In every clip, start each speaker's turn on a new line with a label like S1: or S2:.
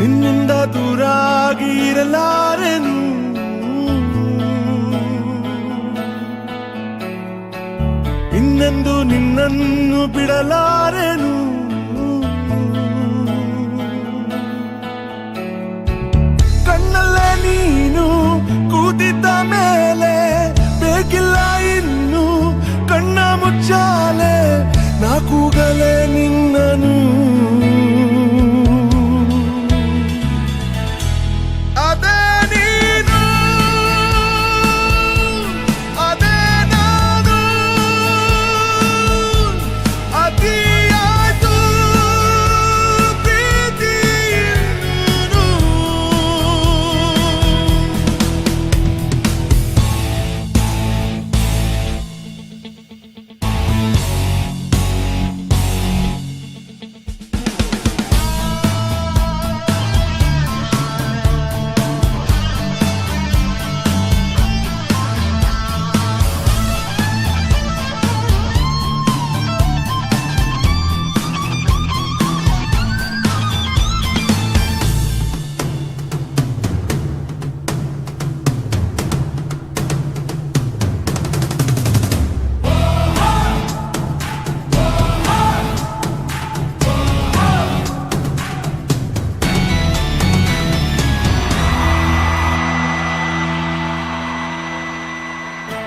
S1: ನಿನ್ನಿಂದ ದೂರಾಗಿರಲಾರೆನು. ಇನ್ನೆಂದು ನಿನ್ನನ್ನು ಬಿಡಲಾರೆನು. ಕಣ್ಣಲ್ಲೇ ನೀನು ಕೂತಿದ್ದ ಮೇಲೆ ಬೇಕಿಲ್ಲ ಇನ್ನು ಕಣ್ಣ ಮುಚ್ಚಾಲೆ ನಾ ಕೂಗಲೇ ನಿನ್ನನು. ಅದೇ ನೀನು ಅದೇ ನಾನು ಅತಿಯಾಯ್ತು ಪ್ರೀತಿ ಇನ್ನೂ.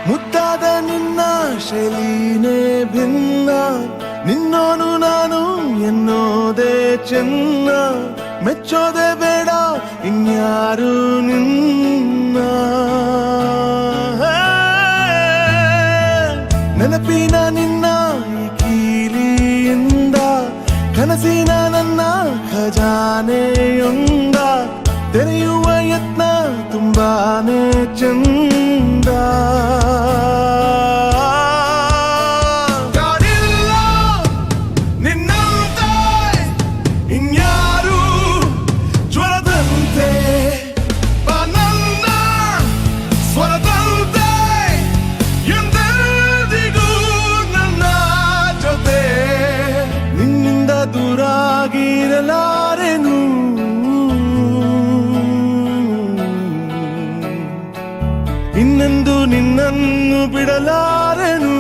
S1: ಮುದ್ದಾದ ನಿನ್ನ ಶೈಲಿನೇ ಭಿನ್ನ, ನಿನ್ನೋನು ನಾನು ಎನ್ನೋದೇ ಚೆನ್ನ. ಮೆಚ್ಚೋದೆ ಬೇಡ ಇನ್ಯಾರು ನಿನ್ನ. ನೆನಪಿನ ನಿನ್ನ ಈ ಕೀಲಿಯಿಂದ ಕನಸಿನ ನನ್ನ ಖಜಾನೆಯೊಂದ ತೆರೆಯುವ ಯತ್ನ ತುಂಬಾನೇ ಚಂದ. ಕಾಡಿಲ್ಲ ನಿನ್ನಂತೆ ಇನ್ಯಾರು ಜ್ವರದಂತೆ, ನನ್ನ ಸ್ವರದಂತೆ ಎಂದೆಂದಿಗೂ ನನ್ನ ಜೊತೆ. ನಿನ್ನಿಂದ ದೂರಾಗಿರಲಾರೆನು. ಇನ್ನೆಂದು ನಿನ್ನನ್ನು ಬಿಡಲಾರೆನು.